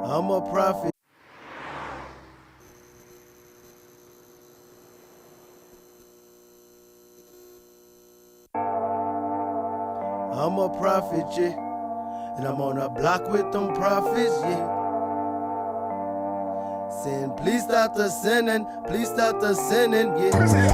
I'm a prophet. I'm a prophet, yeah. And I'm on a block with them prophets, yeah. Saying, please stop the sinning, please stop the sinning, yeah.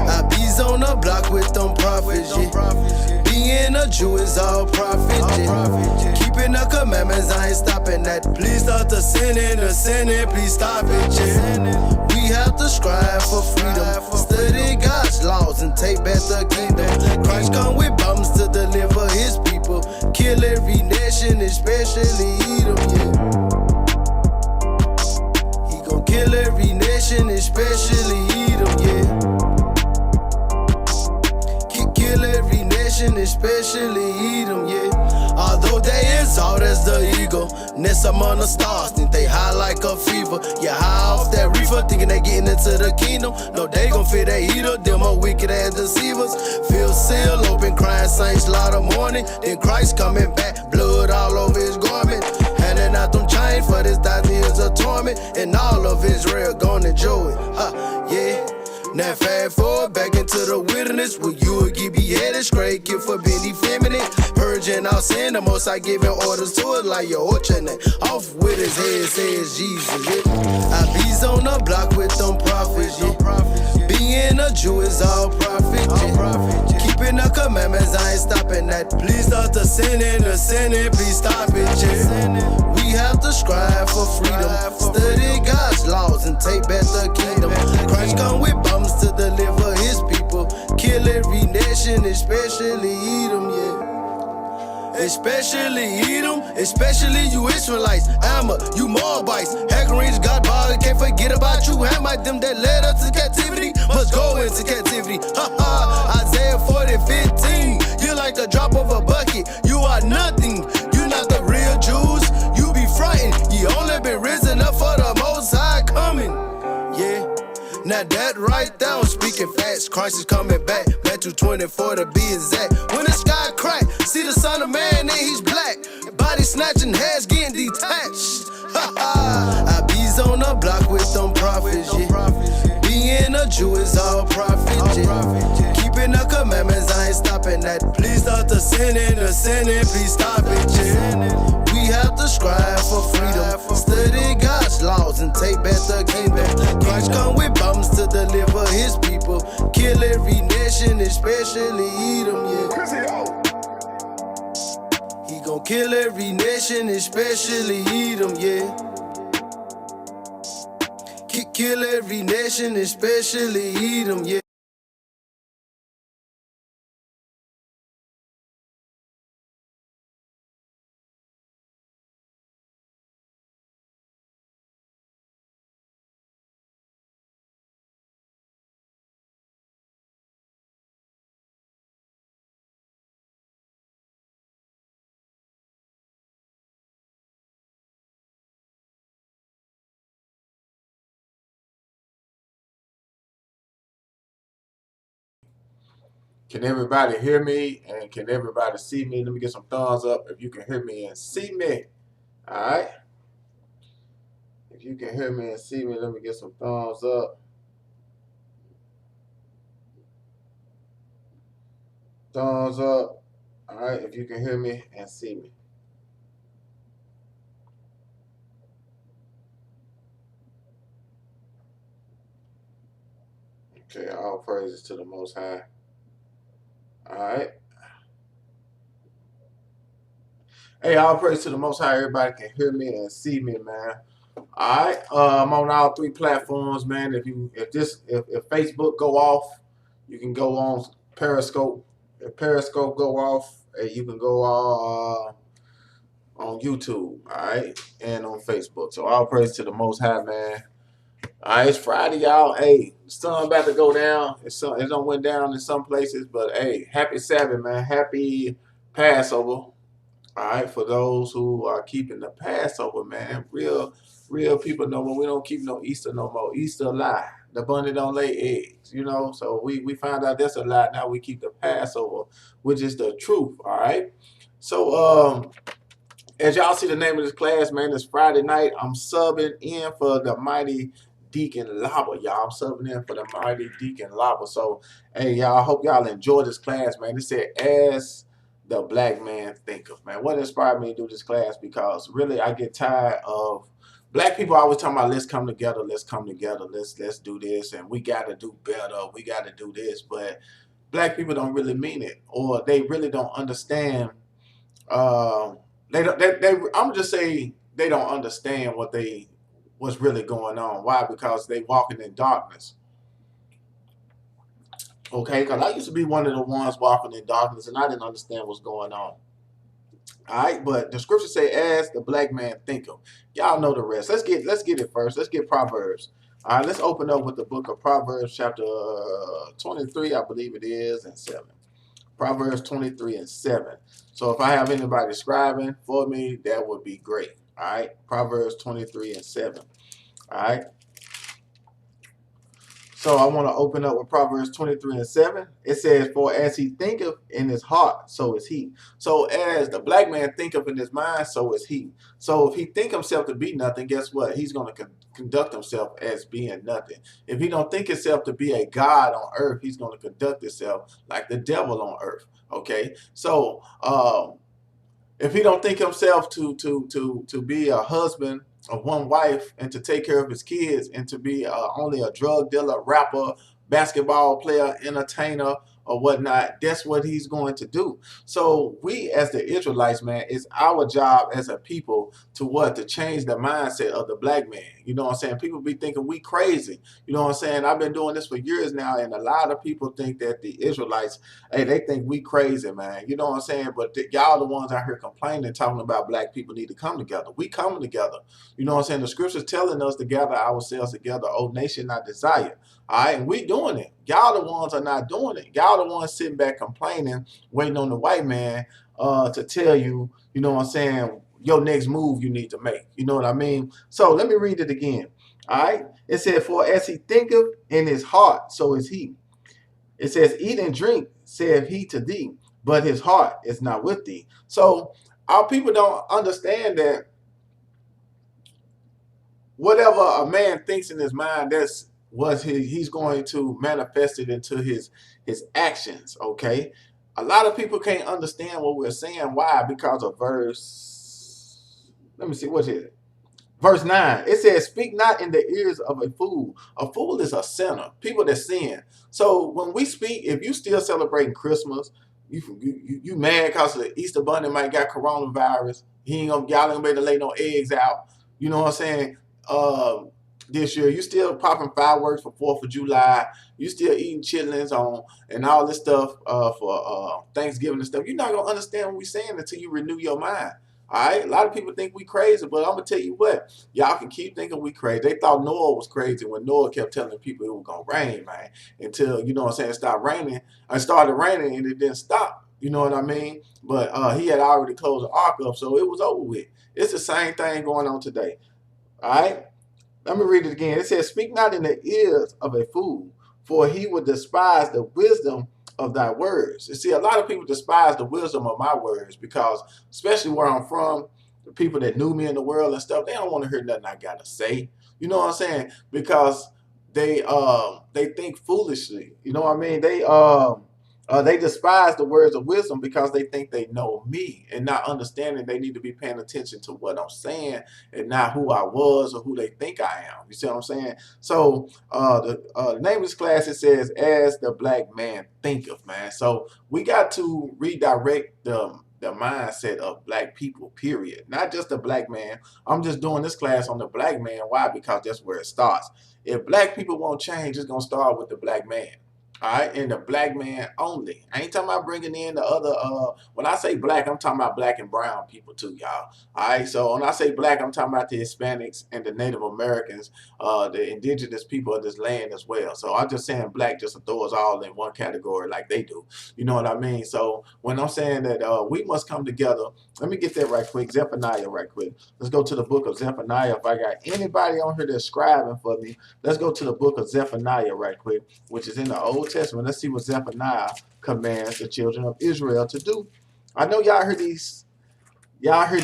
I be's on the block with them prophets, yeah. Being a Jew is all profit, yeah. Keeping the commandments, I ain't stopping that. Please stop the sinning, please stop it, yeah. We have to strive for freedom, study God's laws and take back the kingdom. Christ come with bombs to deliver his people, kill every nation, especially Edom, yeah. Kill every nation, especially Edom, yeah. Kill every nation, especially Edom, yeah. Although they exalt as the eagle, nest among the stars, think they high like a fever. Yeah, high off that reefer, thinking they getting into the kingdom. No, they gon' fit that heater, them are wicked ass deceivers. Feel seal, open, crying saints, lot of mourning. Then Christ coming back, blood all over his garment. Handing out them chains for this 1,000 years of torment, and all of Israel gon' enjoy it, yeah. Now fast forward back into the wilderness, where you will get beheaded, straight gift for being effeminate. Purging out sin, the most I giving orders to it like your Ochane. Off with his head says Jesus, yeah. I be's on the block with them prophets, yeah. Being a Jew is all profit, yeah. Keeping the commandments, I ain't stopping that. Please stop the sinning, please stop it, yeah. We have to strive for freedom, study God's laws and take back the kingdom. Christ come with bombs to deliver his people, kill every nation, especially Edom, yeah. Especially Edom, especially you Israelites, Amma, you Moabites, Hagarites, God bother, can't forget about you, Hamite, them that led us to captivity, must go into captivity, Isaiah 40:15, you like the drop of a bucket, you are nothing, you not the real Jews, you be frightened, you only been risen up for the Most High coming, yeah. Now that right there, I'm speaking facts. Christ is coming back. Matthew 24 to be exact. When the sky crack, see the Son of Man and he's black. Body snatching, heads getting detached. I be's on the block with them prophets, yeah. Being a Jew is all profit, yeah. Keeping the commandments, I ain't stopping that. Please stop the sinning, please stop it, yeah. We have to strive for freedom, study God's laws and take back the kingdom. Christ come with bombs to deliver his people, kill every nation, especially Edom, yeah. He gon' kill every nation, especially Edom, yeah. Kill every nation, especially Edom, yeah. Can everybody hear me and can everybody see me? Let me get some thumbs up if you can hear me and see me. All right. If you can hear me and see me, let me get some thumbs up. Thumbs up. All right. If you can hear me and see me. Okay. All praises to the Most High. All right. Hey, all praise to the Most High. Everybody can hear me and see me, man. All right. I'm on all 3 platforms, man. If Facebook go off, you can go on Periscope. If Periscope go off, you can go on YouTube, all right, and on Facebook. So all praise to the Most High, man. All right, it's Friday, y'all. Hey, the sun about to go down. It don't went down in some places, but hey, happy Sabbath, man. Happy Passover. All right, for those who are keeping the Passover, man. Real people know when we don't keep no Easter no more. Easter a lie. The bunny don't lay eggs, you know. So we found out that's a lie. Now we keep the Passover, which is the truth. All right. So As y'all see the name of this class, man, it's Friday night. I'm subbing in for the mighty Deacon Lava, y'all. I'm subbing in for the mighty Deacon Lava. So, hey, y'all, I hope y'all enjoy this class, man. It said, as the black man thinketh, man. What inspired me to do this class? Because really, I get tired of black people always talking about, let's come together, let's come together, let's do this, and we got to do better, we got to do this. But black people don't really mean it, or they really don't understand. They don't. I'm just say they don't understand what's really going on. Why? Because they walking in darkness. Okay, because I used to be one of the ones walking in darkness, and I didn't understand what's going on. All right, but the scripture say, "As the black man thinketh." Y'all know the rest. Let's get it first. Let's get Proverbs. All right, let's open up with the book of Proverbs, chapter 23, I believe it is, and 7. Proverbs 23 and 7. So if I have anybody scribing for me, that would be great. All right. Proverbs 23 and 7. All right. So I want to open up with Proverbs 23 and 7. It says, for as he thinketh in his heart, so is he. So as the black man thinketh in his mind, so is he. So if he think himself to be nothing, guess what? He's going to conduct himself as being nothing. If he don't think himself to be a God on earth, he's going to conduct himself like the devil on earth. Okay. So if he don't think himself to be a husband of one wife and to take care of his kids and to be only a drug dealer, rapper, basketball player, entertainer, or whatnot, that's what he's going to do. So we as the Israelites, man, it's our job as a people to change the mindset of the black man. You know what I'm saying? People be thinking we crazy. You know what I'm saying? I've been doing this for years now, and a lot of people think that the Israelites, hey, they think we crazy, man. You know what I'm saying? But y'all the ones out here complaining, talking about black people need to come together. We coming together. You know what I'm saying? The scripture's telling us to gather ourselves together, O nation, I desire. All right, and we doing it. Y'all the ones are not doing it. Y'all the ones sitting back complaining, waiting on the white man to tell you, you know what I'm saying, your next move you need to make. You know what I mean? So let me read it again. All right. It said, for as he thinketh in his heart, so is he. It says, eat and drink, saith he to thee, but his heart is not with thee. So our people don't understand that whatever a man thinks in his mind, that's what he's going to manifest it into his actions. Okay. A lot of people can't understand what we're saying. Why? Because of verse, let me see, what is it? Verse 9, it says, speak not in the ears of a fool. A fool is a sinner, people that sin. So when we speak, if you still celebrating Christmas, you mad because the Easter Bunny might got coronavirus, y'all ain't gonna be able to lay no eggs out. You know what I'm saying? This year, you still popping fireworks for 4th of July. You still eating chitlins on and all this stuff for Thanksgiving and stuff. You're not gonna understand what we're saying until you renew your mind. All right, a lot of people think we crazy, but I'm gonna tell you what, y'all can keep thinking we crazy. They thought Noah was crazy when Noah kept telling people it was gonna rain, man, until, you know what I'm saying, it stopped raining. It started raining and it didn't stop. You know what I mean? But he had already closed the ark up, so it was over with. It's the same thing going on today. All right. Let me read it again. It says, speak not in the ears of a fool, for he would despise the wisdom of thy words. You see, a lot of people despise the wisdom of my words because, especially where I'm from, the people that knew me in the world and stuff, they don't want to hear nothing I got to say. You know what I'm saying? Because they think foolishly. You know what I mean? They despise the words of wisdom because they think they know me and not understanding they need to be paying attention to what I'm saying and not who I was or who they think I am. You see what I'm saying? So the name of this class, it says, as the black man thinketh, man. So we got to redirect the mindset of black people, period. Not just the black man. I'm just doing this class on the black man. Why? Because that's where it starts. If black people won't change, it's going to start with the black man. All right, and the black man only. I ain't talking about bringing in the other. When I say black, I'm talking about black and brown people too, y'all. All right, so when I say black, I'm talking about the Hispanics and the Native Americans, the indigenous people of this land as well. So I'm just saying black just to throw us all in one category like they do. You know what I mean? So when I'm saying that we must come together, let me get that right quick. Zephaniah, right quick. Let's go to the book of Zephaniah. If I got anybody on here that's scribing for me, let's go to the book of Zephaniah right quick, which is in the Old Testament. Let's see what Zephaniah commands the children of Israel to do. I know y'all heard y'all hear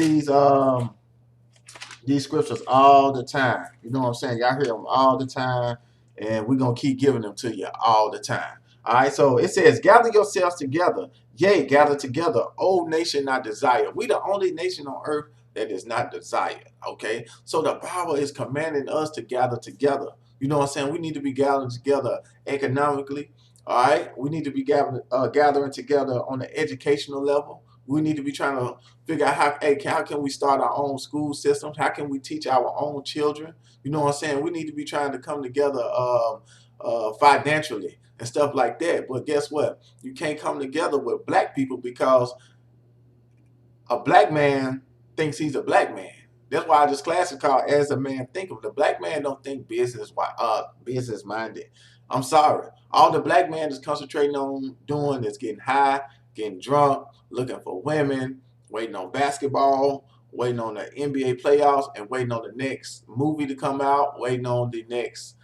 these scriptures all the time. You know what I'm saying? Y'all hear them all the time, and we're going to keep giving them to you all the time. All right, so it says, gather yourselves together. Yea, gather together, O nation not desire. We the only nation on earth that is not desired, okay? So the Bible is commanding us to gather together. You know what I'm saying? We need to be gathering together economically, all right? We need to be gathering together on the educational level. We need to be trying to figure out how can we start our own school systems? How can we teach our own children? You know what I'm saying? We need to be trying to come together financially and stuff like that. But guess what? You can't come together with black people because a black man thinks he's a black man. That's why this class is called As a Man Thinketh. The black man don't think business minded. I'm sorry. All the black man is concentrating on doing is getting high, getting drunk, looking for women, waiting on basketball, waiting on the NBA playoffs, and waiting on the next movie to come out, waiting on the next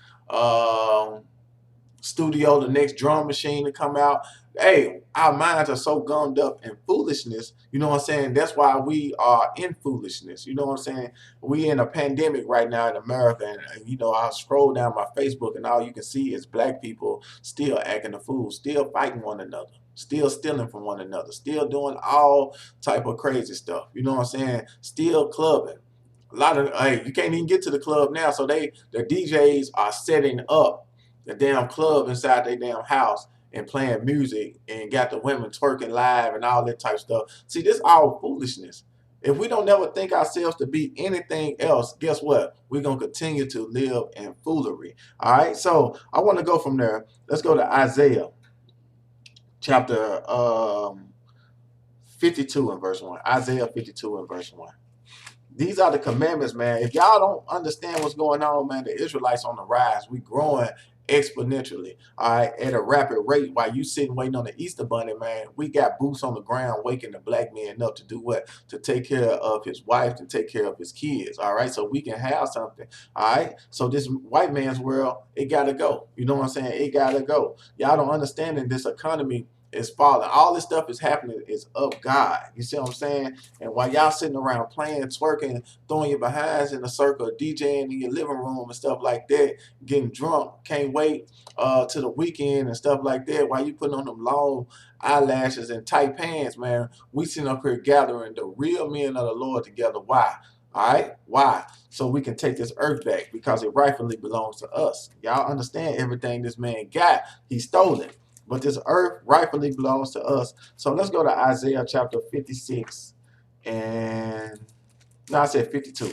studio, the next drum machine to come out. Hey, our minds are so gummed up in foolishness. You know what I'm saying? That's why we are in foolishness. You know what I'm saying? We in a pandemic right now in America, and you know, I scroll down my Facebook, and all you can see is black people still acting a fool, still fighting one another, still stealing from one another, still doing all type of crazy stuff. You know what I'm saying? Still clubbing. A lot of you can't even get to the club now, so the DJs are setting up the damn club inside their damn house and playing music and got the women twerking live and all that type of stuff. See, this all foolishness. If we don't never think ourselves to be anything else, guess what? We're going to continue to live in foolery. All right, so I want to go from there. Let's go to Isaiah chapter 52 and verse 1. Isaiah 52 and verse 1. These are the commandments, man. If y'all don't understand what's going on, man, the Israelites on the rise. We growing exponentially, all right, at a rapid rate. While you sitting waiting on the Easter Bunny, man, we got boots on the ground waking the black man up to do what? To take care of his wife, to take care of his kids, all right, so we can have something, all right? So this white man's world, it got to go. You know what I'm saying? It got to go. Y'all don't understand that this economy is falling. All this stuff is happening is of God. You see what I'm saying? And while y'all sitting around playing, twerking, throwing your behinds in a circle, DJing in your living room and stuff like that, getting drunk, can't wait to the weekend and stuff like that, while you putting on them long eyelashes and tight pants, man, we sitting up here gathering the real men of the Lord together. Why? All right? Why? So we can take this earth back, because it rightfully belongs to us. Y'all understand everything this man got, he stole it. But this earth rightfully belongs to us. So let's go to Isaiah chapter 56 and, no, I said 52.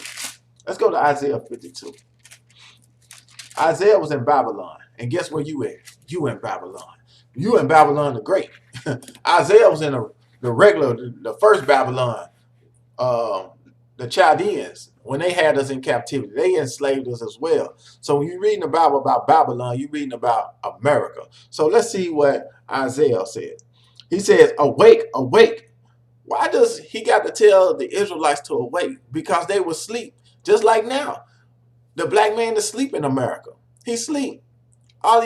Let's go to Isaiah 52. Isaiah was in Babylon. And guess where you at? You in Babylon. You in Babylon the Great. Isaiah was in the first Babylon, the Chaldeans. When they had us in captivity, they enslaved us as well. So when you're reading the Bible about Babylon, you're reading about America. So let's see what Isaiah said. He says, awake, awake. Why does he got to tell the Israelites to awake? Because they were asleep. Just like now. The black man is asleep in America. He's asleep. I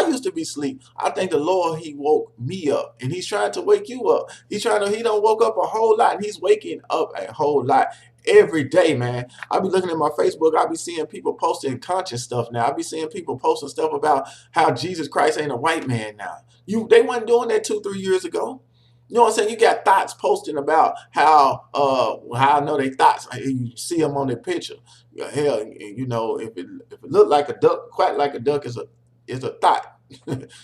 used to be asleep. I think the Lord, he woke me up, and he's trying to wake you up. He don't woke up a whole lot, and he's waking up a whole lot every day, man. I be looking at my Facebook. I be seeing people posting conscious stuff now. I be seeing people posting stuff about how Jesus Christ ain't a white man now. They wasn't doing that 2-3 years ago. You know what I'm saying? You got thoughts posting about how I know they thoughts. You see them on their picture. Hell, you know, if it look like a duck, quack like a duck is a thought.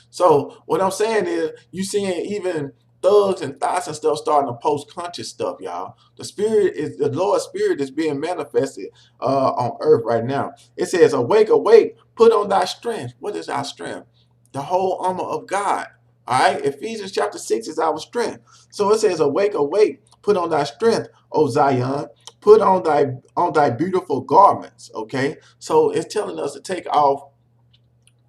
So what I'm saying is, you seeing even thugs and thoughts and stuff starting to post conscious stuff, y'all. The Lord's Spirit is being manifested on earth right now. It says, awake, awake, put on thy strength. What is our strength? The whole armor of God. All right, Ephesians chapter 6 is our strength. So it says, awake, awake, put on thy strength, O Zion, put on thy beautiful garments. Okay, so it's telling us to take off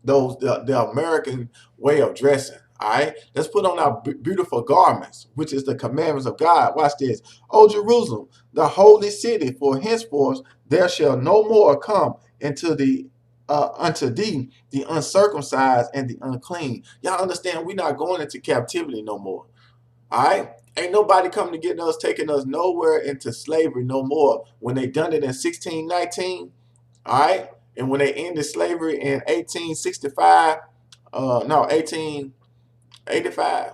the American way of dressing. All right, let's put on our beautiful garments, which is the commandments of God. Watch this. O Jerusalem, the holy city, for henceforth there shall no more come unto thee the uncircumcised and the unclean. Y'all understand, we're not going into captivity no more. All right, Ain't nobody coming to get us, taking us nowhere into slavery no more. When they done it in 1619, all right, and when they ended slavery in 1865, no, 1885.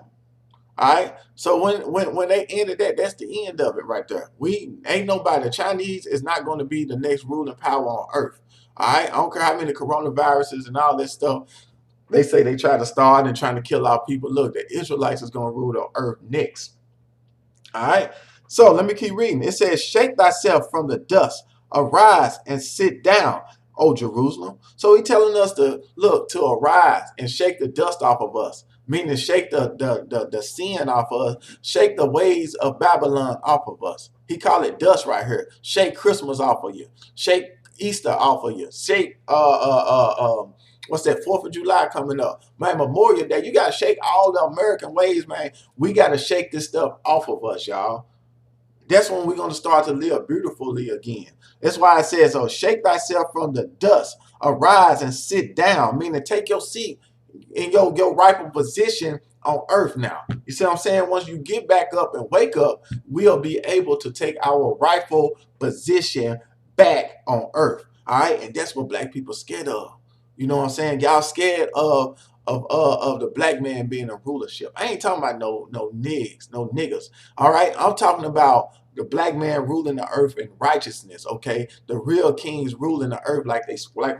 All right. So when they ended that, that's the end of it right there. We ain't nobody. The Chinese is not going to be the next ruling power on earth. All right. I don't care how many coronaviruses and all this stuff they say they try to start and trying to kill our people. Look, the Israelites is going to rule the earth next. All right. So let me keep reading. It says, "Shake thyself from the dust, arise and sit down, O Jerusalem." So he's telling us to look, to arise and shake the dust off of us, meaning shake the sin off of us, shake the ways of Babylon off of us. He called it dust right here. Shake Christmas off of you. Shake Easter off of you. Shake what's that, 4th of July coming up? Man, Memorial Day. You got to shake all the American ways, man. We got to shake this stuff off of us, y'all. That's when we're going to start to live beautifully again. That's why it says, "Oh, shake thyself from the dust, arise and sit down," meaning take your seat in your rightful position on earth now. You see what I'm saying? Once you get back up and wake up, we'll be able to take our rightful position back on earth. All right. And that's what black people scared of. You know what I'm saying? Y'all scared of the black man being in rulership. I ain't talking about no niggas. All right. I'm talking about the black man ruling the earth in righteousness. Okay. The real kings ruling the earth like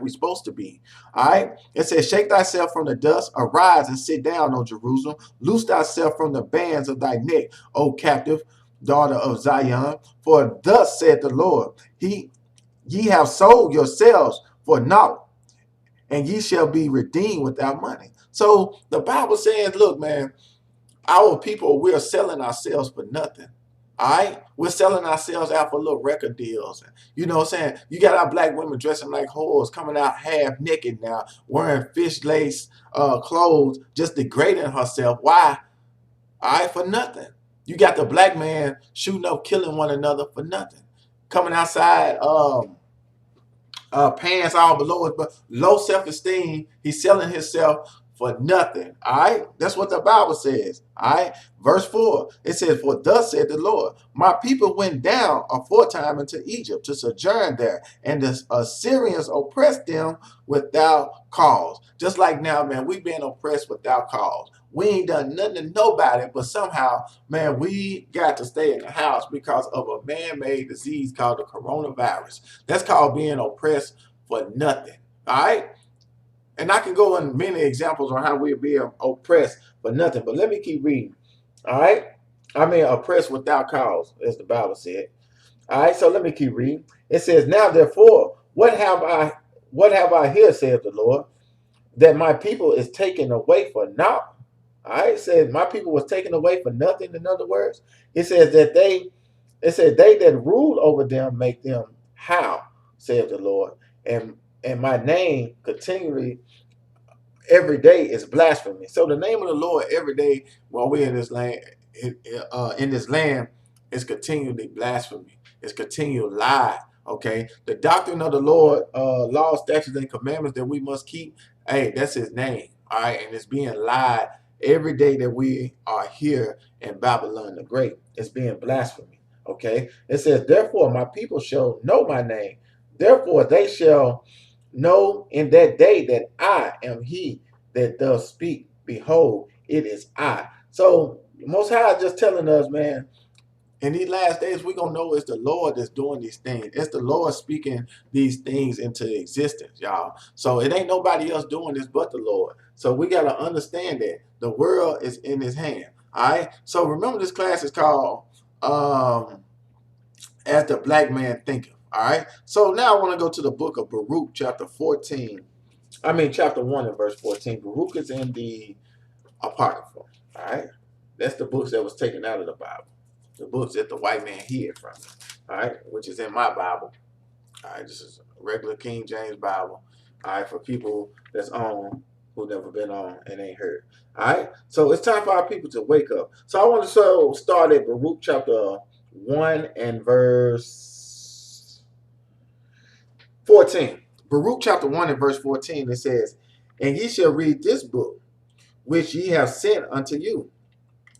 we supposed to be. All right. It says, "Shake thyself from the dust, arise and sit down, O Jerusalem. Loose thyself from the bands of thy neck, O captive daughter of Zion. For thus saith the Lord, ye have sold yourselves for naught, and ye shall be redeemed without money." So the Bible says, look, man, our people, we're selling ourselves for nothing. All right? We're selling ourselves out for little record deals. You know what I'm saying? You got our black women dressing like whores, coming out half naked now, wearing fish lace clothes, just degrading herself. Why? All right, for nothing. You got the black man shooting up, killing one another for nothing. Coming outside, pants all below it, but low self-esteem. He's selling himself for nothing. All right, that's what the Bible says. All right, verse 4, it says, "For thus said the Lord, my people went down aforetime into Egypt to sojourn there, and the Assyrians oppressed them without cause." Just like now, man, we've been oppressed without cause. We ain't done nothing to nobody, but somehow, man, we got to stay in the house because of a man-made disease called the coronavirus. That's called being oppressed for nothing. All right? And I can go in many examples on how we're being oppressed for nothing, but let me keep reading. All right? I mean, oppressed without cause, as the Bible said. All right, so let me keep reading. It says, "Now therefore, what have I here, saith the Lord, that my people is taken away for naught?" All right, it says my people was taken away for nothing. In other words, it says they that rule over them make them how, saith the Lord, and my name continually every day is blasphemy. So the name of the Lord every day while we're in this land, is continually blasphemy. It's continual lie. Okay, the doctrine of the Lord, law, statutes, and commandments that we must keep. Hey, that's His name. All right, and it's being lied every day that we are here in Babylon the Great. It's being blasphemy. Okay, it says, "Therefore my people shall know my name. Therefore they shall know in that day that I am He that does speak. Behold, it is I." So Most High is just telling us, man, in these last days, we're going to know it's the Lord that's doing these things. It's the Lord speaking these things into existence, y'all. So it ain't nobody else doing this but the Lord. So we got to understand that the world is in His hand. All right. So remember, this class is called As the Black Man Thinketh. All right. So now I want to go to the book of Baruch, chapter 1 and verse 14. Baruch is in the Apocrypha. All right. That's the books that was taken out of the Bible. The books that the white man hid from me. All right. Which is in my Bible. All right. This is a regular King James Bible. All right. For people that's on who never been on and ain't heard. All right. So it's time for our people to wake up. So I want to start at Baruch chapter 1 and verse 14. Baruch chapter 1 and verse 14, it says, "And ye shall read this book, which ye have sent unto you."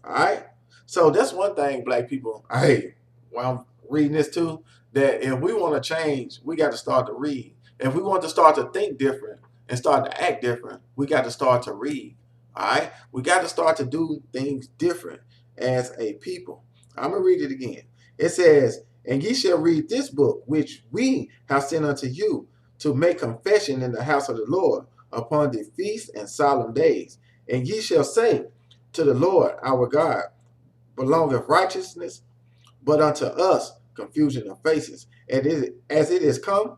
All right. So that's one thing, black people. Hey, while I'm reading this too, that if we want to change, we got to start to read. If we want to start to think different and start to act different, we got to start to read. All right, we got to start to do things different as a people. I'm gonna read it again. It says, "And ye shall read this book which we have sent unto you to make confession in the house of the Lord upon the feasts and solemn days. And ye shall say to the Lord our God, belongeth righteousness, but unto us confusion of faces. And as it is come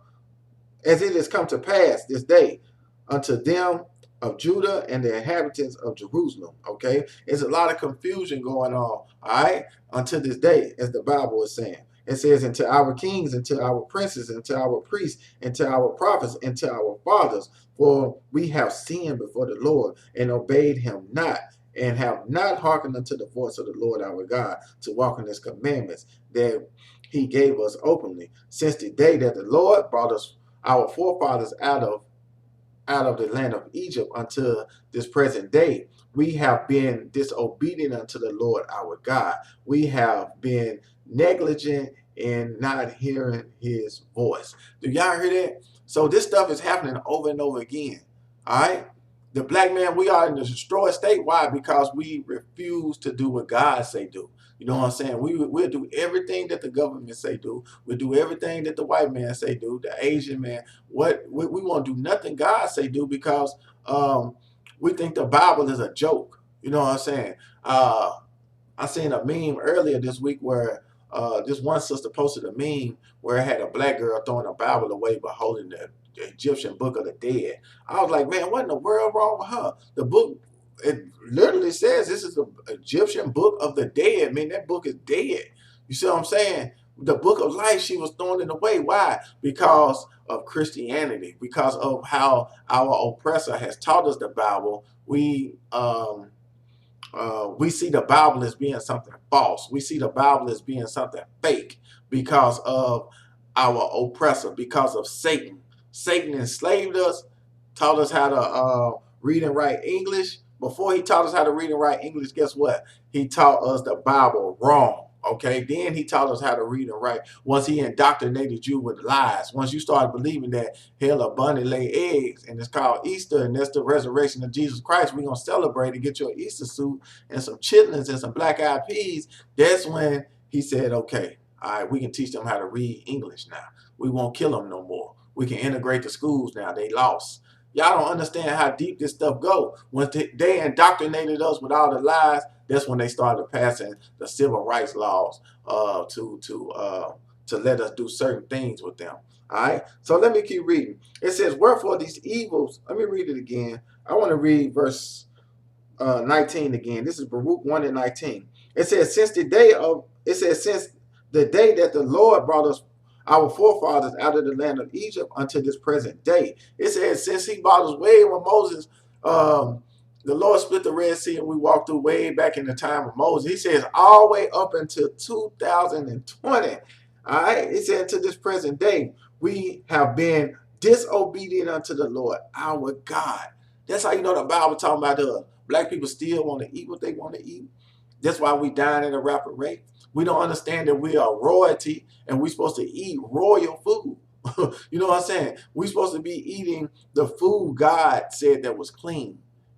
to pass this day unto them of Judah and the inhabitants of Jerusalem." Okay, there's a lot of confusion going on. All right, until this day, as the Bible is saying. It says, "And to our kings, and to our princes, and to our priests, and to our prophets, and to our fathers, for we have sinned before the Lord, and obeyed him not, and have not hearkened unto the voice of the Lord our God, to walk in his commandments that he gave us openly, since the day that the Lord brought us, our forefathers, out of the land of Egypt until this present day. We have been disobedient unto the Lord our God. We have been negligent in not hearing his voice." Do y'all hear that? So this stuff is happening over and over again. All right? The black man, we are in the destroyed state. Why? Because we refuse to do what God say do. You know what I'm saying? We'll do everything that the government say do. We'll do everything that the white man say do, the Asian man. What we won't do nothing God say do, because we think the Bible is a joke. You know what I'm saying? I seen a meme earlier this week where this one sister posted a meme where it had a black girl throwing a Bible away but holding the Egyptian Book of the Dead. I was like, man, what in the world wrong with her? The book, it literally says this is the Egyptian Book of the Dead. I mean, that book is dead. You see what I'm saying? The book of life, she was throwing it away. Why? Because of Christianity, because of how our oppressor has taught us the Bible. We see the Bible as being something false. We see the Bible as being something fake because of our oppressor, because of Satan. Satan enslaved us, taught us how to read and write English. Before he taught us how to read and write English, guess what? He taught us the Bible wrong. Okay, then he taught us how to read and write. Once he indoctrinated you with lies, once you started believing that hell a bunny lay eggs and it's called Easter and that's the resurrection of Jesus Christ, we're gonna celebrate and get your Easter suit and some chitlins and some black eyed peas. That's when he said, okay, all right, we can teach them how to read English now. We won't kill them no more. We can integrate the schools now. They lost. Y'all don't understand how deep this stuff go. Once they indoctrinated us with all the lies, that's when they started passing the civil rights laws to let us do certain things with them. All right. So let me keep reading. It says, "Wherefore these evils." Let me read it again. I want to read verse 19 again. This is Baruch 1 and 19. It says, since the day that the Lord brought us, our forefathers, out of the land of Egypt unto this present day. It says, since he brought us way when Moses, the Lord split the Red Sea and we walked through way back in the time of Moses. He says all the way up until 2020. All right. He said to this present day, we have been disobedient unto the Lord, our God. That's how you know the Bible talking about us. Black people still want to eat what they want to eat. That's why we dying at a rapid rate. We don't understand that we are royalty and we're supposed to eat royal food. You know what I'm saying? We're supposed to be eating the food God said that was clean.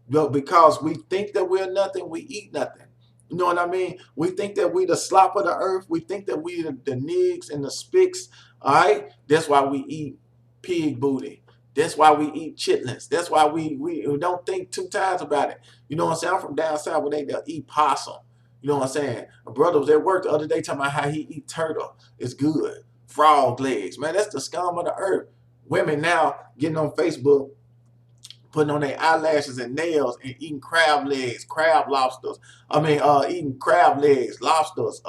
But because we think that we're nothing, we eat nothing. You know what I mean? We think that we the slop of the earth. We think that we the nigs and the spicks. All right? That's why we eat pig booty. That's why we eat chitlins. That's why we don't think two times about it. You know what I'm saying? I'm from down south where they'll eat possum. You know what I'm saying? My brother was at work the other day talking about how he eat turtle. It's good. Frog legs. Man, that's the scum of the earth. Women now getting on Facebook, putting on their eyelashes and nails and eating crab legs, crab lobsters. Eating crab legs, lobsters,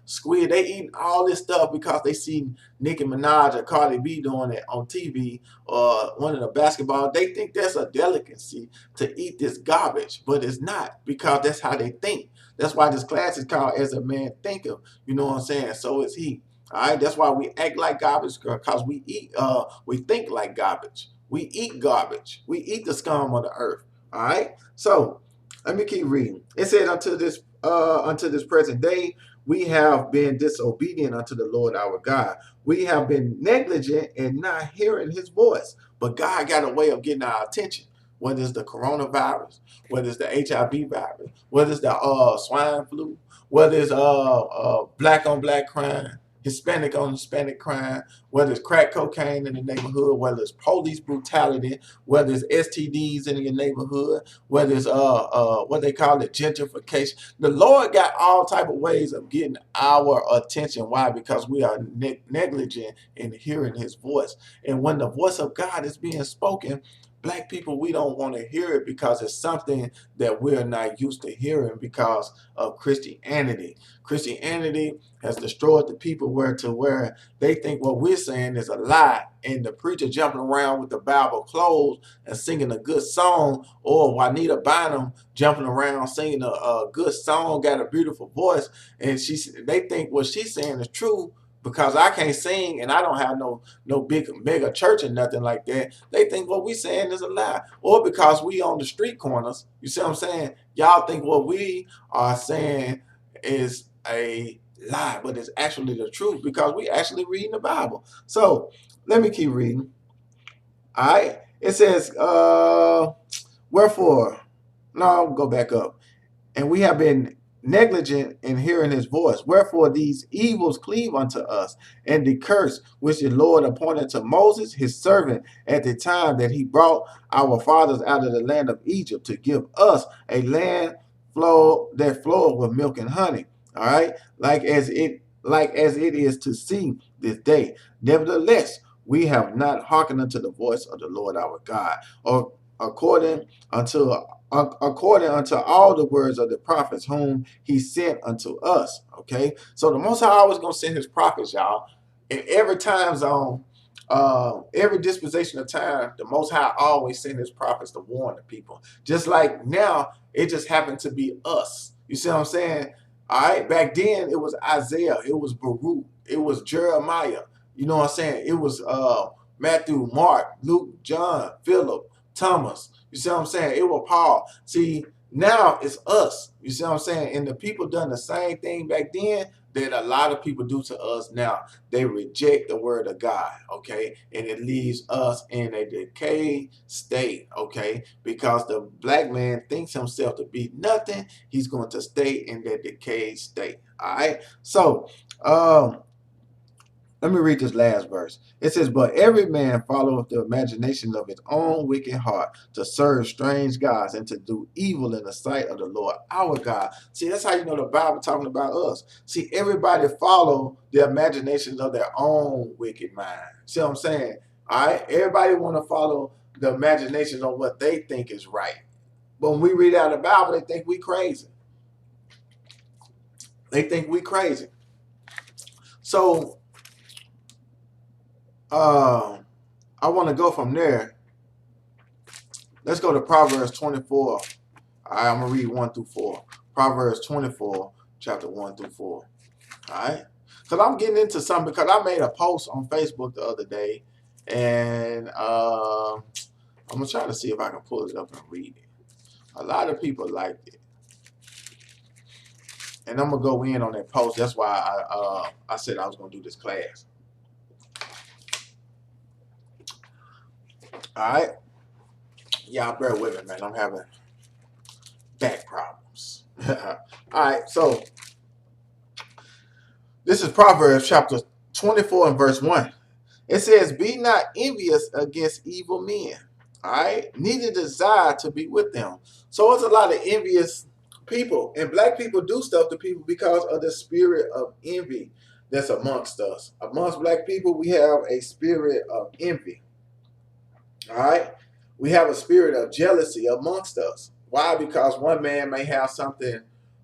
squid. They eating all this stuff because they see Nicki Minaj or Cardi B doing it on TV or one of the basketball. They think that's a delicacy to eat this garbage, but it's not, because that's how they think. That's why this class is called As a Man Thinketh. You know what I'm saying? So is he. All right. That's why we act like garbage, because we think like garbage. We eat garbage. We eat the scum of the earth. All right. So let me keep reading. It said unto this unto this present day, we have been disobedient unto the Lord our God. We have been negligent in not hearing his voice. But God got a way of getting our attention, whether it's the coronavirus, whether it's the HIV virus, whether it's the swine flu, whether it's black on black crime, Hispanic on Hispanic crime, whether it's crack cocaine in the neighborhood, whether it's police brutality, whether it's STDs in your neighborhood, whether it's what they call it, gentrification. The Lord got all type of ways of getting our attention. Why? Because we are negligent in hearing his voice. And when the voice of God is being spoken, black people, we don't want to hear it because it's something that we're not used to hearing because of Christianity. Christianity has destroyed the people where they think what we're saying is a lie, and the preacher jumping around with the Bible closed and singing a good song, or Juanita Bynum jumping around singing a good song, got a beautiful voice, and they think what she's saying is true. Because I can't sing and I don't have no big mega church or nothing like that, they think what we saying is a lie. Or because we on the street corners, you see what I'm saying? Y'all think what we are saying is a lie, but it's actually the truth because we actually reading the Bible. So let me keep reading. All right. It says, wherefore, no, I'll go back up. And we have been negligent in hearing his voice. Wherefore these evils cleave unto us, and the curse which the Lord appointed to Moses, his servant, at the time that he brought our fathers out of the land of Egypt to give us a land that floweth with milk and honey. All right, like as it is to see this day. Nevertheless, we have not hearkened unto the voice of the Lord our God, or according unto all the words of the prophets whom he sent unto us. Okay, so the Most High always gonna send his prophets, y'all, in every time zone, every dispensation of time. The Most High always send his prophets to warn the people. Just like now, it just happened to be us. You see what I'm saying? All right, back then it was Isaiah, it was Baruch, it was Jeremiah. You know what I'm saying? It was Matthew, Mark, Luke, John, Philip, Thomas. You see what I'm saying? It was Paul. See, now it's us. You see what I'm saying? And the people done the same thing back then that a lot of people do to us now. They reject the word of God, okay? And it leaves us in a decayed state, okay? Because the black man thinks himself to be nothing, he's going to stay in that decayed state, all right? So, let me read this last verse. It says, but every man followeth the imagination of his own wicked heart, to serve strange gods and to do evil in the sight of the Lord our God. See, that's how you know the Bible talking about us. See, everybody follow the imaginations of their own wicked mind. See what I'm saying? All right? Everybody want to follow the imaginations of what they think is right. But when we read out the Bible, they think we crazy. They think we crazy. So, I want to go from there. Let's go to Proverbs 24. All right, I'm going to read 1 through 4. Proverbs 24, chapter 1 through 4. All right? Because I'm getting into something because I made a post on Facebook the other day. And I'm going to try to see if I can pull it up and read it. A lot of people liked it. And I'm going to go in on that post. That's why I said I was going to do this class. All right. Y'all bear with me, man. I'm having back problems. All right. So this is Proverbs chapter 24 and verse 1. It says, be not envious against evil men. All right. Neither desire to be with them. So it's a lot of envious people. And black people do stuff to people because of the spirit of envy that's amongst us. Amongst black people, we have a spirit of envy. All right. We have a spirit of jealousy amongst us. Why? Because one man may have something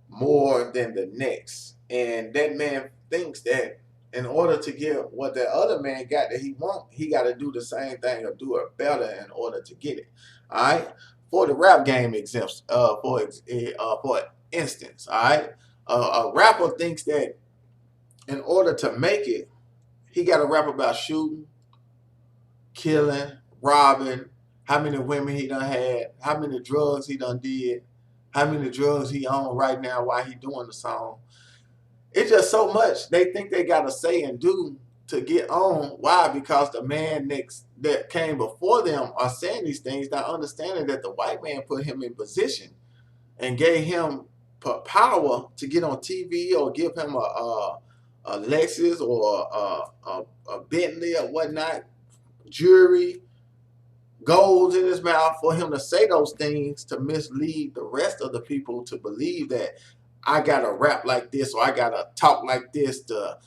more than the next. And that man thinks that in order to get what that other man got that he want, he got to do the same thing or do it better in order to get it. All right. For the rap game exempts, for instance, all right. A rapper thinks that in order to make it, he got to rap about shooting, killing, robbing, how many women he done had, how many drugs he done did, how many drugs he on right now while he doing the song. It's just so much they think they got to say and do to get on. Why? Because the man next that came before them are saying these things, not understanding that the white man put him in position and gave him power to get on TV or give him a Lexus or a Bentley or whatnot, jewelry, gold in his mouth, for him to say those things to mislead the rest of the people to believe that I gotta rap like this or I gotta talk like this to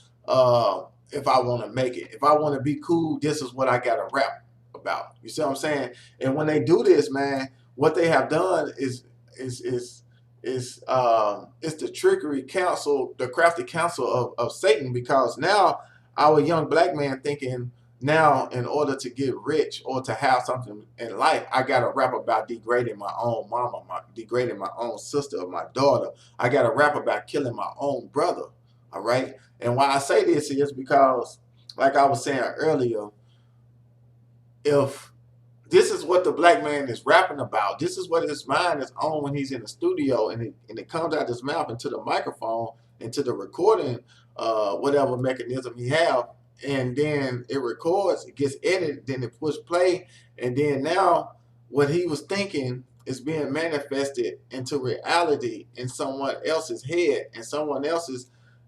if I want to make it. If I want to be cool, this is what I gotta rap about. You see what I'm saying? And when they do this, man, what they have done is it's the trickery counsel, the crafty counsel of Satan, because now our young black man thinking now in order to get rich or to have something in life, I got to rap about degrading my own mama, degrading my own sister or my daughter. I got to rap about killing my own brother. All right. And why I say this is because, like I was saying earlier, if this is what the black man is rapping about, this is what his mind is on when he's in the studio, and it comes out his mouth into the microphone, into the recording, whatever mechanism he have, and then it records, it gets edited, then it push play, and then now what he was thinking is being manifested into reality in someone else's head, and someone else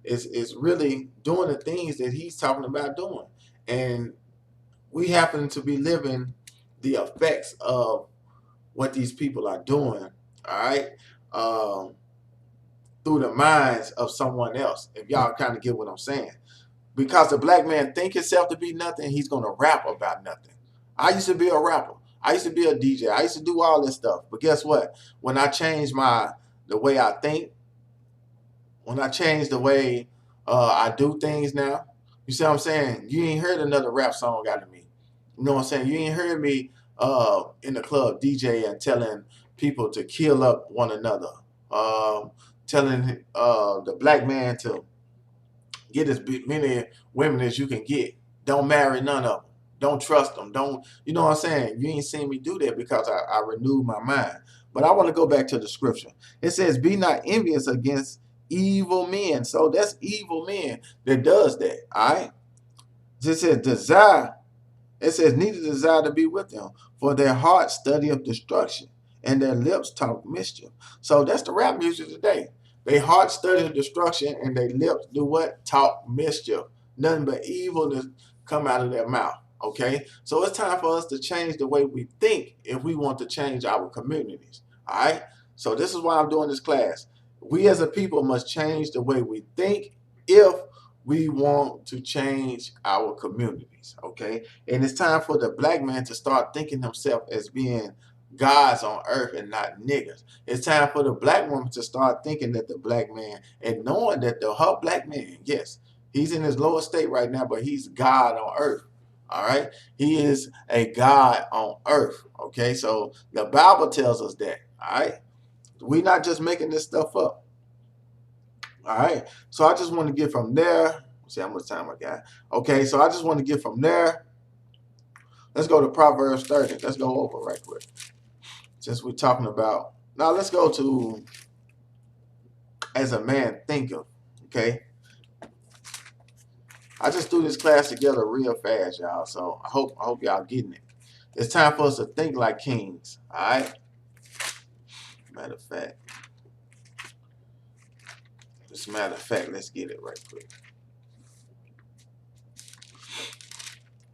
is really doing the things that he's talking about doing. And we happen to be living the effects of what these people are doing, all right, through the minds of someone else, if y'all kind of get what I'm saying. Because the black man think himself to be nothing, he's going to rap about nothing. I used to be a rapper. I used to be a DJ. I used to do all this stuff. But guess what? When I changed the way I think, when I changed the way I do things now, you see what I'm saying? You ain't heard another rap song out of me. You know what I'm saying? You ain't heard me in the club DJ and telling people to kill up one another. Telling the black man to get as many women as you can get. Don't marry none of them. Don't trust them. Don't, you know what I'm saying? You ain't seen me do that because I renewed my mind. But I want to go back to the scripture. It says, be not envious against evil men. So that's evil men that does that. All right. It says desire. It says neither desire to be with them, for their hearts study of destruction, and their lips talk mischief. So that's the rap music today. They heart study of destruction, and their lips do what? Talk mischief. Nothing but evil to come out of their mouth. Okay? So it's time for us to change the way we think if we want to change our communities. All right? So this is why I'm doing this class. We as a people must change the way we think if we want to change our communities. Okay? And it's time for the black man to start thinking himself as being gods on earth and not niggas. It's time for the black woman to start thinking that the black man, and knowing that her black man, yes, he's in his lower state right now, but he's God on earth. All right. He is a God on earth. Okay. So the Bible tells us that. All right. We're not just making this stuff up. All right. So I just want to get from there. See how much time I got. Okay. So I just want to get from there. Let's go to Proverbs 30. Let's go over right quick. Since we're talking about, now let's go to as a man thinketh. Okay. I just threw this class together real fast, y'all. So I hope y'all getting it. It's time for us to think like kings. All right. Matter of fact, let's get it right quick.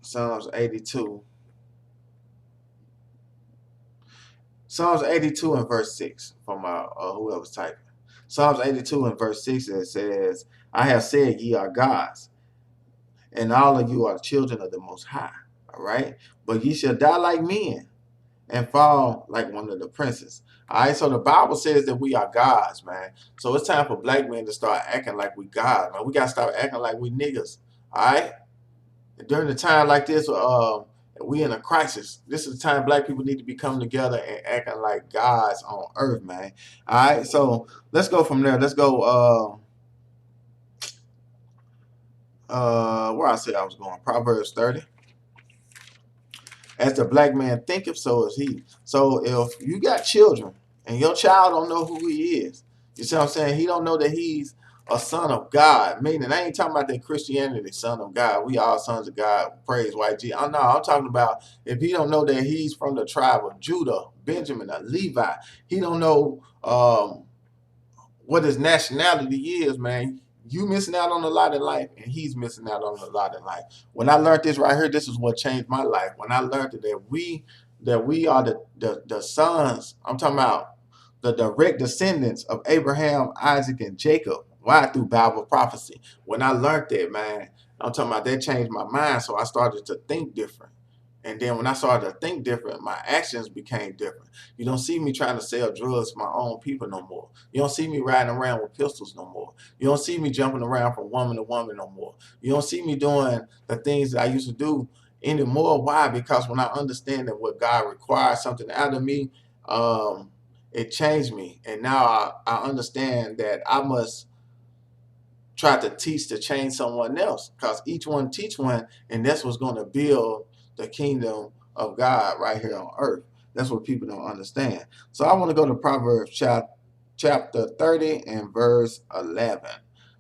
Psalms 82. Psalms 82 and verse 6 from whoever's typing. Psalms 82 and verse 6, it says, I have said ye are gods, and all of you are children of the Most High. All right? But ye shall die like men and fall like one of the princes. All right? So the Bible says that we are gods, man. So it's time for black men to start acting like we gods, man. We got to start acting like we niggas. All right? And during a time like this, we in a crisis. This is the time black people need to be coming together and acting like gods on earth, man. All right, so let's go from there. Let's go where I said I was going. Proverbs 30. As the black man thinketh, so is he. So if you got children And your child don't know who he is. You see what I'm saying? He don't know that he's a son of God. Meaning, I ain't talking about that Christianity, son of God. We all sons of God. Praise YG. I'm talking about if he don't know that he's from the tribe of Judah, Benjamin, or Levi. He don't know what his nationality is, man. You missing out on a lot in life, and he's missing out on a lot in life. When I learned this right here, this is what changed my life. When I learned that we are the sons. I'm talking about the direct descendants of Abraham, Isaac, and Jacob. Why? Through Bible prophecy. When I learned that, man, I'm talking about that changed my mind. So I started to think different. And then when I started to think different, my actions became different. You don't see me trying to sell drugs to my own people no more. You don't see me riding around with pistols no more. You don't see me jumping around from woman to woman no more. You don't see me doing the things that I used to do anymore. Why? Because when I understand that what God requires something out of me, it changed me. And now I understand that I must try to teach to change someone else, because each one teach one, and that's what's going to build the kingdom of God right here on earth. That's what people don't understand. So I want to go to Proverbs chapter 30 and verse 11.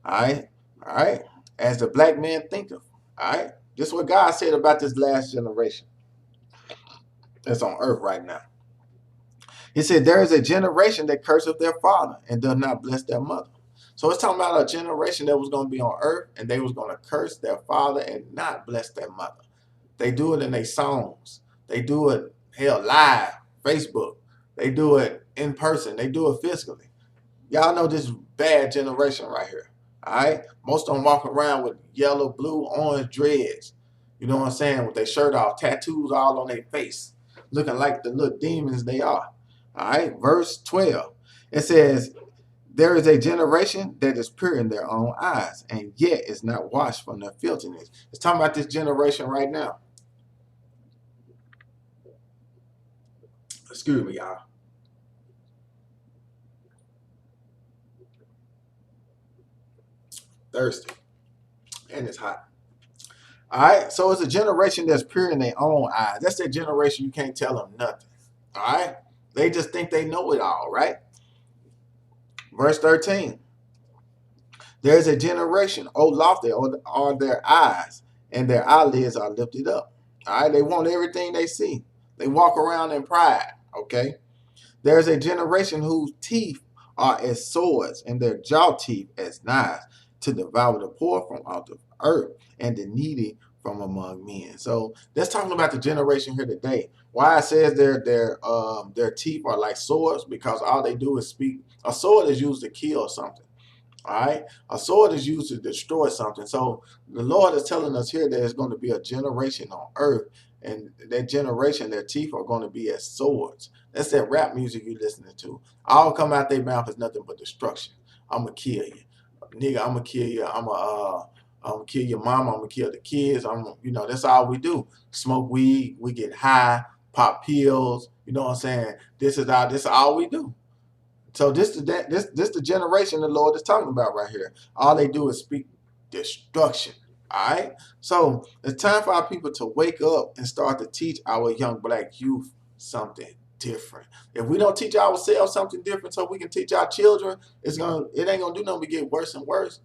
All right. All right. As the black man thinketh. All right. This is what God said about this last generation that's on earth right now. He said, there is a generation that curseth their father and does not bless their mother. So it's talking about a generation that was going to be on earth, and they was going to curse their father and not bless their mother. They do it in their songs. They do it, hell, live, Facebook. They do it in person. They do it physically. Y'all know this bad generation right here. All right? Most of them walk around with yellow, blue, orange dreads. You know what I'm saying? With their shirt off, tattoos all on their face, looking like the little demons they are. All right? Verse 12. It says, there is a generation that is pure in their own eyes, and yet is not washed from their filthiness. It's talking about this generation right now. Excuse me, y'all. Thirsty. And it's hot. All right. So it's a generation that's pure in their own eyes. That's that generation you can't tell them nothing. All right. They just think they know it all, right? Verse 13. There's a generation, oh lofty are their eyes, and their eyelids are lifted up. All right. They want everything they see. They walk around in pride. Okay. There's a generation whose teeth are as swords, and their jaw teeth as knives, to devour the poor from out the earth and the needy from among men. So that's talking about the generation here today. Why it says their teeth are like swords, because all they do is speak. A sword is used to kill something. All right, a sword is used to destroy something. So the Lord is telling us here that there's going to be a generation on earth, and that generation, their teeth are going to be as swords. That's that rap music you listening to. All come out their mouth is nothing but destruction. I'm gonna kill you, nigga. I'm gonna kill you. I'm gonna kill your mama. I'm gonna kill the kids. That's all we do. Smoke weed. We get high. Pop pills. You know what I'm saying? This is all we do. So this the generation the Lord is talking about right here. All they do is speak destruction. All right. So it's time for our people to wake up and start to teach our young black youth something different. If we don't teach ourselves something different so we can teach our children, it ain't gonna do nothing but get worse and worse.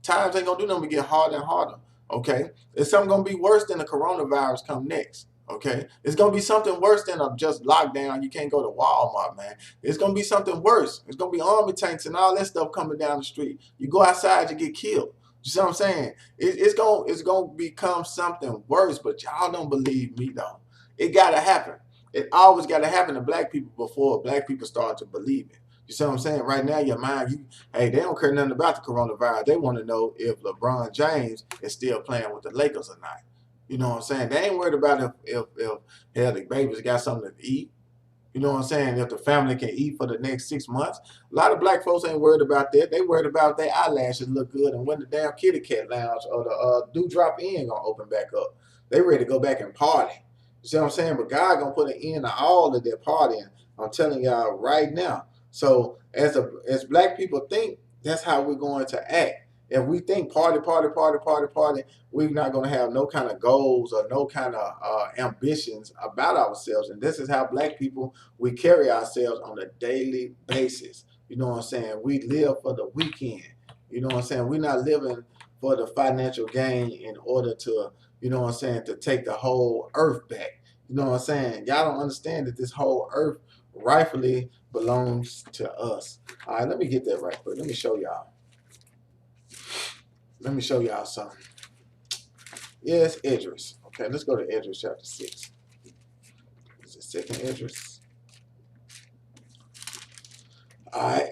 Times ain't gonna do nothing but get harder and harder. Okay. It's something gonna be worse than the coronavirus come next. Okay, it's gonna be something worse than a just lockdown. You can't go to Walmart, man. It's gonna be something worse. It's gonna be army tanks and all that stuff coming down the street. You go outside, you get killed. You see what I'm saying? It's gonna become something worse. But y'all don't believe me though. It gotta happen. It always gotta happen to black people before black people start to believe it. You see what I'm saying? Right now, your mind, they don't care nothing about the coronavirus. They want to know if LeBron James is still playing with the Lakers or not. You know what I'm saying? They ain't worried about if hell, the babies got something to eat. You know what I'm saying? If the family can eat for the next 6 months. A lot of black folks ain't worried about that. They worried about their eyelashes look good and when the damn kitty cat lounge or the Dewdrop Inn gonna open back up. They ready to go back and party. You see what I'm saying? But God gonna put an end to all of their partying. I'm telling y'all right now. So as black people think, that's how we're going to act. If we think party, we're not going to have no kind of goals or no kind of ambitions about ourselves. And this is how black people, we carry ourselves on a daily basis. You know what I'm saying? We live for the weekend. You know what I'm saying? We're not living for the financial gain in order to, you know what I'm saying, to take the whole earth back. You know what I'm saying? Y'all don't understand that this whole earth rightfully belongs to us. All right, let me get that right quick. Let me show y'all. Let me show y'all something. Yes, Idris. Okay, let's go to Idris chapter 6. Is it second Idris? All right.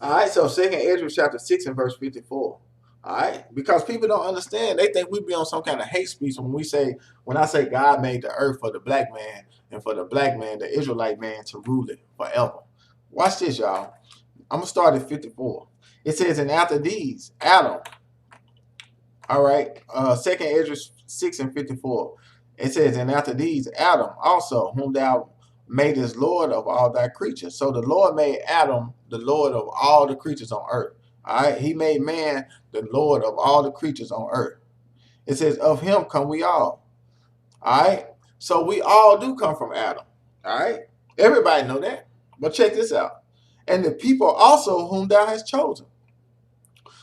All right, so second Ezra chapter 6 and verse 54. All right, because people don't understand. They think we be on some kind of hate speech when I say God made the earth for the black man, and for the black man, the Israelite man, to rule it forever. Watch this, y'all. I'm gonna start at 54. It says, and after these, Adam. All right, second Ezra 6 and 54. It says, and after these, Adam also, whom thou madest Lord of all thy creatures. So the Lord made Adam the Lord of all the creatures on earth. All right, he made man the Lord of all the creatures on earth. It says, of him come we all. All right, so we all do come from Adam. All right, everybody know that. But check this out. And the people also whom thou hast chosen.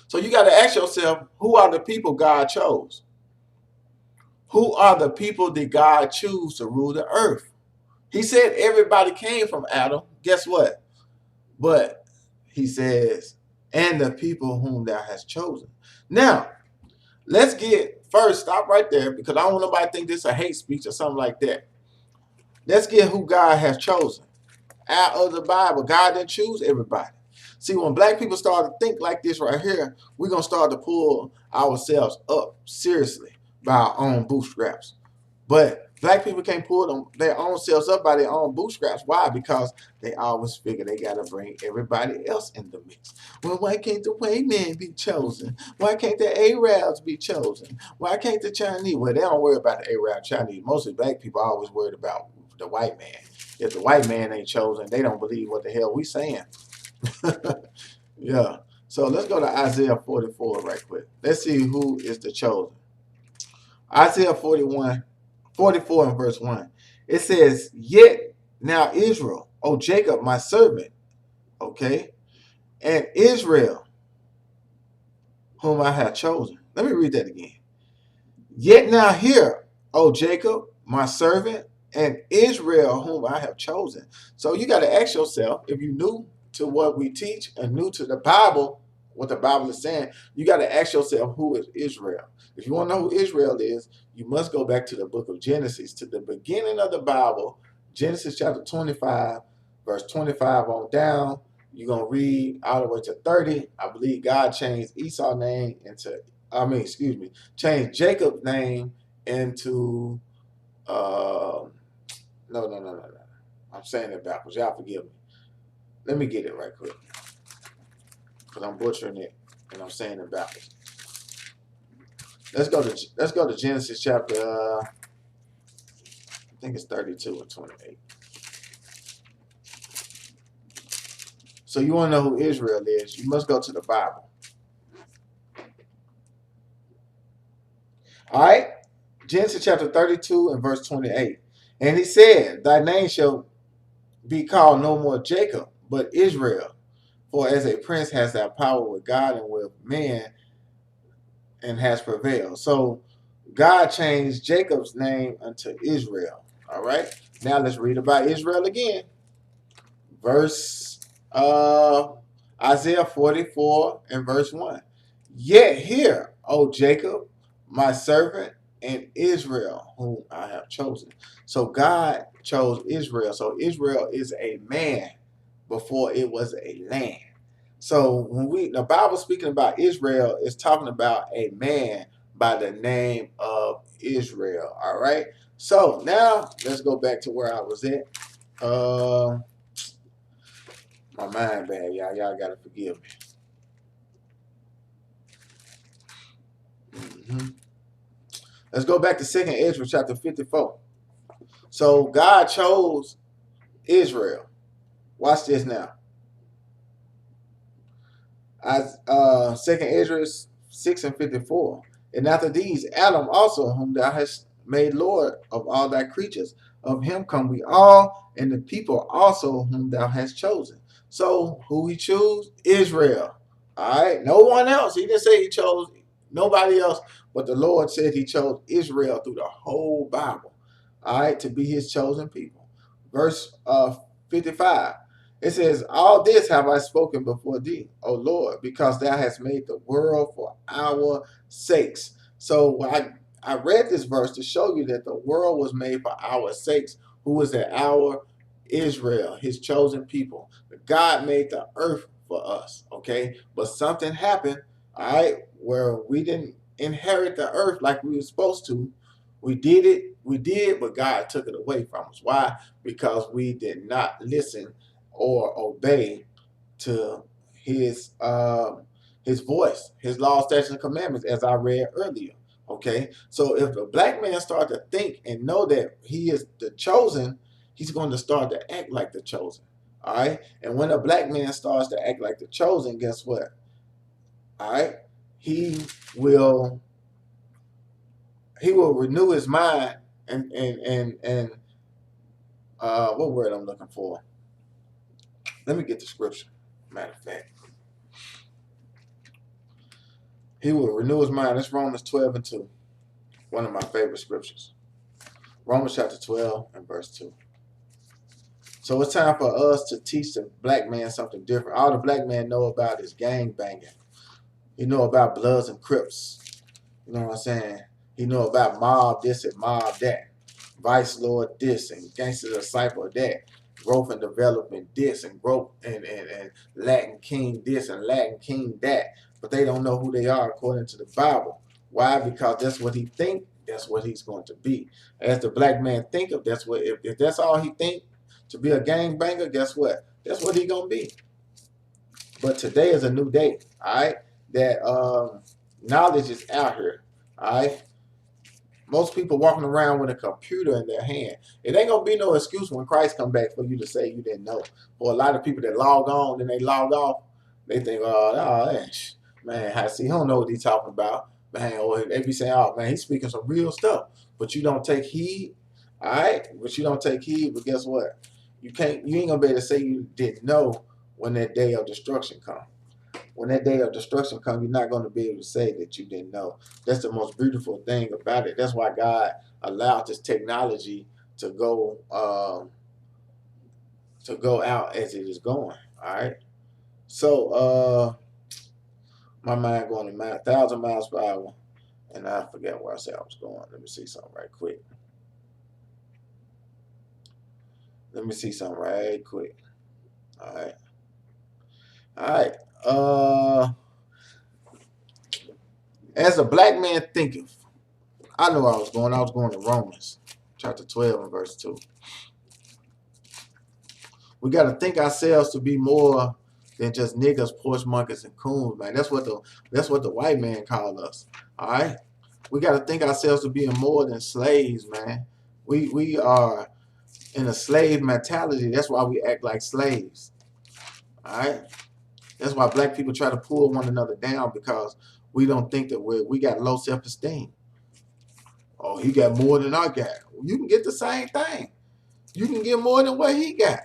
So you got to ask yourself, who are the people God chose? Who are the people that God choose to rule the earth? He said everybody came from Adam. Guess what? But he says, and the people whom thou hast chosen. Now, let's get first, stop right there, because I don't want nobody to think this is a hate speech or something like that. Let's get who God has chosen. Out of the Bible, God didn't choose everybody. See, when black people start to think like this right here, we're going to start to pull ourselves up seriously by our own bootstraps. But black people can't pull their own selves up by their own bootstraps. Why? Because they always figure they got to bring everybody else in the mix. Well, why can't the white man be chosen? Why can't the Arabs be chosen? Why can't the Chinese? Well, they don't worry about the Arab Chinese. Mostly black people are always worried about the white man. If the white man ain't chosen, they don't believe what the hell we saying. Yeah. So let's go to Isaiah 44 right quick. Let's see who is the chosen. Isaiah 44 and verse 1. It says, yet now Israel, O Jacob, my servant, okay, and Israel, whom I have chosen. Let me read that again. Yet now hear, O Jacob, my servant, and Israel, whom I have chosen. So you got to ask yourself, if you're new to what we teach and new to the Bible, what the Bible is saying, you got to ask yourself, who is Israel? If you want to know who Israel is, you must go back to the book of Genesis, to the beginning of the Bible, Genesis chapter 25, verse 25 on down. You're going to read all the way to 30. I believe God changed Esau's name changed Jacob's name into, no. I'm saying it backwards. Y'all forgive me. Let me get it right quick, because I'm butchering it and I'm saying it backwards. Let's go to Genesis chapter, I think it's 32 and 28. So you want to know who Israel is, you must go to the Bible. All right? Genesis chapter 32 and verse 28. And he said, thy name shall be called no more Jacob, but Israel. For as a prince has thou power with God and with man, and has prevailed. So God changed Jacob's name unto Israel. All right. Now let's read about Israel again. Verse Isaiah 44 and verse 1. Yet hear, O Jacob, my servant, and Israel, whom I have chosen. So God chose Israel. So Israel is a man before it was a land. So when the Bible speaking about Israel is talking about a man by the name of Israel. All right. So now let's go back to where I was at. My mind bad, y'all. Y'all gotta forgive me. Let's go back to 2nd Ezra chapter 54. So God chose Israel. Watch this now. Second Ezra 6:54. And after these, Adam also, whom thou hast made Lord of all thy creatures, of him come we all, and the people also whom thou hast chosen. So who he chose? Israel. All right. No one else. He didn't say he chose nobody else, but the Lord said he chose Israel through the whole Bible. All right, to be his chosen people. Verse 55. It says, all this have I spoken before thee, O Lord, because thou hast made the world for our sakes. So I read this verse to show you that the world was made for our sakes. Who was that? Our Israel, his chosen people. God made the earth for us, okay? But something happened, all right, where we didn't inherit the earth like we were supposed to. We did, but God took it away from us. Why? Because we did not listen or obey to his voice, his law, statutes, and commandments, as I read earlier. Okay, so if the black man start to think and know that he is the chosen, he's going to start to act like the chosen. All right, and when a black man starts to act like the chosen, guess what? All right, he will renew his mind and what word I'm looking for? Let me get the scripture. Matter of fact, he will renew his mind. That's Romans 12:2. One of my favorite scriptures. Romans chapter 12 and verse 2. So it's time for us to teach the black man something different. All the black man know about is gang banging. He know about Bloods and Crips. You know what I'm saying? He know about mob this and mob that. Vice Lord this and Gangster Disciple that. Growth and development this and growth and Latin King this and Latin King that. But they don't know who they are according to the Bible. Why? Because that's what he think, that's what he's going to be. As the black man thinketh, that's what if that's all he think, to be a gangbanger, guess what? That's what he gonna be. But today is a new day, all right? That knowledge is out here, all right? Most people walking around with a computer in their hand. It ain't gonna be no excuse when Christ come back for you to say you didn't know. For a lot of people that log on, then they log off, they think, man, I see, he don't know what he's talking about. Man, or they be saying, oh man, he's speaking some real stuff. But you don't take heed, all right? But you don't take heed, but guess what? You ain't gonna be able to say you didn't know when that day of destruction comes. When that day of destruction comes, you're not going to be able to say that you didn't know. That's the most beautiful thing about it. That's why God allowed this technology to go out as it is going. All right. So my mind going a 1,000 miles per hour, and I forget where I said I was going. Let me see something right quick. All right. All right. As a black man thinketh, I know I was going to Romans chapter 12 and verse 2. We got to think ourselves to be more than just niggas, porch monkeys, and coons, man. That's what the white man called us. All right? We got to think ourselves to being more than slaves, man. We are in a slave mentality. That's why we act like slaves. All right? That's why black people try to pull one another down, because we don't think that we got low self-esteem. Oh, he got more than I got. You can get the same thing. You can get more than what he got.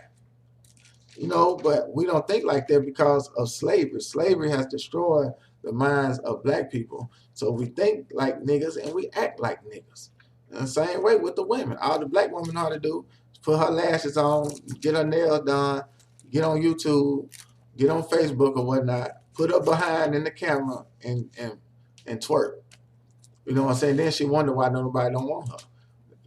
You know, but we don't think like that because of slavery. Slavery has destroyed the minds of black people. So we think like niggas and we act like niggas. And the same way with the women. All the black women know how to do is put her lashes on, get her nails done, get on YouTube, get on Facebook or whatnot, put her behind in the camera and twerk. You know what I'm saying? Then she wonder why nobody don't want her.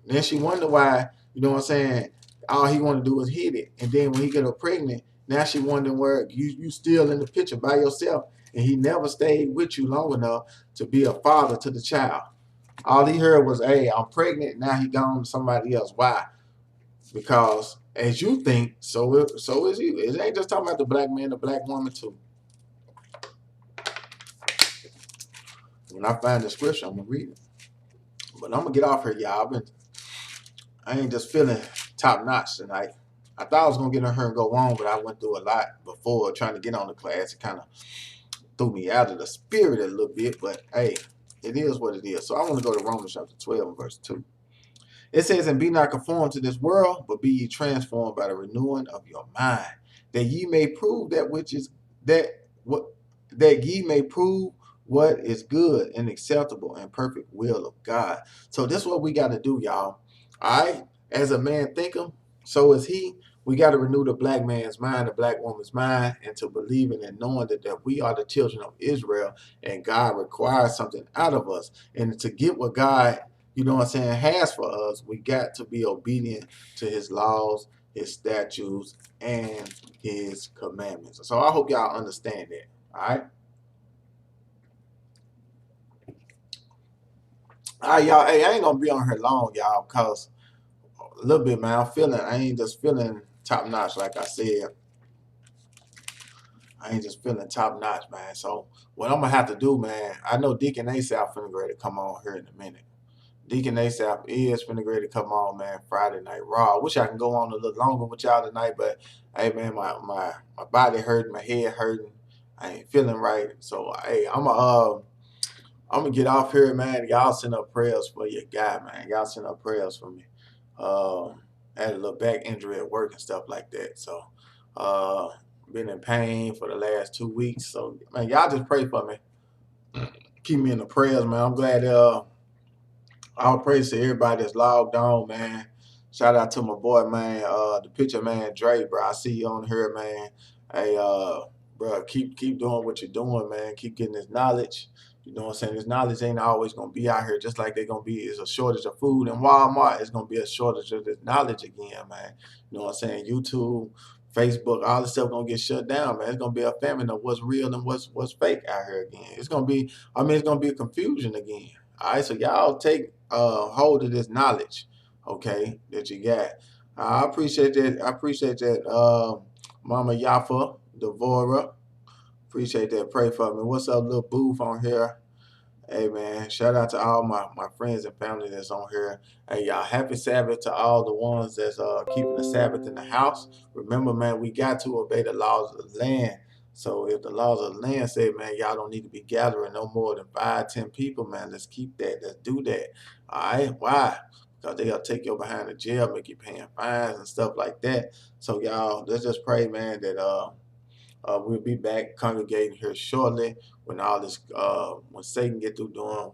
Then she wonder why, you know what I'm saying, all he want to do is hit it. And then when he get her pregnant, now she wondering where you still in the picture by yourself. And he never stayed with you long enough to be a father to the child. All he heard was, hey, I'm pregnant. Now he gone to somebody else. Why? Because as you think, so is you. It ain't just talking about the black man, the black woman too. When I find the scripture, I'm going to read it. But I'm going to get off here, y'all. I ain't just feeling top notch tonight. I thought I was gonna get on her and go on, but I went through a lot before trying to get on the class. It kind of threw me out of the spirit a little bit, but hey, it is what it is. So I want to go to Romans chapter 12 and verse 2. It says, "And be not conformed to this world, but be ye transformed by the renewing of your mind, that ye may prove that which is that ye may prove what is good and acceptable and perfect will of God." So this is what we got to do, y'all. All right, as a man thinketh, so is he. We got to renew the black man's mind, the black woman's mind, into believing and knowing that we are the children of Israel, and God requires something out of us, and to get what God, you know what I'm saying, has for us, we got to be obedient to his laws, his statutes, and his commandments. So I hope y'all understand that. All right. All right, y'all. Hey, I ain't gonna be on here long, y'all, because a little bit, man. I ain't just feeling top notch, like I said. I ain't just feeling top notch, man. So what I'm gonna have to do, man, I know Deacon Asaph finna ready to come on here in a minute. Deacon Asaph is finna ready to come on, man, Friday Night Raw. I wish I can go on a little longer with y'all tonight, but hey, man, my body hurting, my head hurting. I ain't feeling right. So hey, I'm gonna get off here, man. Y'all send up prayers for your guy, man. Y'all send up prayers for me. I had a little back injury at work and stuff like that. So been in pain for the last 2 weeks. So man, y'all just pray for me. Keep me in the prayers, man. I'm glad all praise to everybody that's logged on, man. Shout out to my boy, man, the picture man Dre, bro. I see you on here, man. Hey, bro, keep doing what you're doing, man. Keep getting this knowledge. You know what I'm saying? This knowledge ain't always gonna be out here, just like they're gonna be is a shortage of food in Walmart. It's gonna be a shortage of this knowledge again, man. You know what I'm saying? YouTube, Facebook, all this stuff gonna get shut down, man. It's gonna be a famine of what's real and what's fake out here again. It's gonna be, it's gonna be a confusion again. All right, so y'all take hold of this knowledge, okay, that you got. I appreciate that. I appreciate that, Mama Yafa, Devora. Appreciate that. Pray for me. What's up, little booth on here? Hey, man, shout out to all my friends and family that's on here. Hey, y'all, happy Sabbath to all the ones that's keeping the Sabbath in the house. Remember, man, we got to obey the laws of the land. So if the laws of the land say, man, y'all don't need to be gathering no more than 5, 10 people, man, let's keep that. Let's do that. All right? Why? Because they'll take you behind the jail, make you paying fines and stuff like that. So y'all, let's just pray, man, that we'll be back congregating here shortly when all this, when Satan get through doing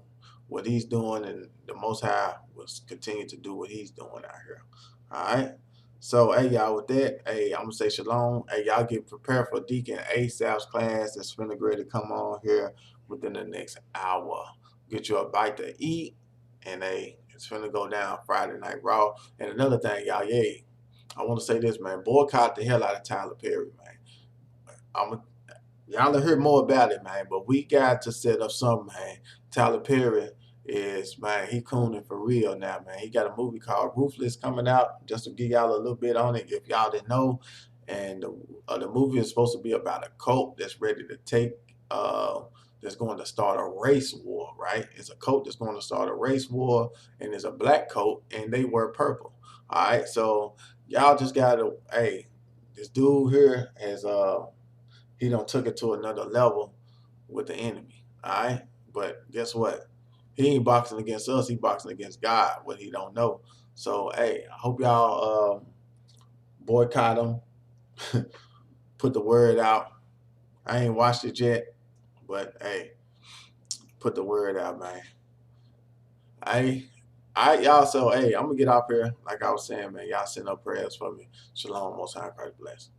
what he's doing, and the Most High will continue to do what he's doing out here. All right. So, hey, y'all, with that, hey, I'm gonna say shalom. Hey, y'all get prepared for Deacon Asaph's class that's finna ready to come on here within the next hour. Get you a bite to eat, and hey, it's finna go down Friday Night Raw. And another thing, y'all, I want to say this, man. Boycott the hell out of Tyler Perry, man. Y'all will hear more about it, man. But we got to set up something, man. Tyler Perry is, man, he cooning for real now, man. He got a movie called Ruthless coming out. Just to give y'all a little bit on it, if y'all didn't know. And the movie is supposed to be about a cult that's ready to take, that's going to start a race war, right? It's a cult that's going to start a race war, and it's a black cult, and they wear purple. All right, so y'all just gotta, hey, this dude here has he done took it to another level with the enemy. All right. But guess what? He ain't boxing against us. He boxing against God, what he don't know. So, hey, I hope y'all boycott him. Put the word out. I ain't watched it yet, but hey, put the word out, man. Y'all, so hey, I'm gonna get off here. Like I was saying, man, y'all send up prayers for me. Shalom, most high, Christ bless.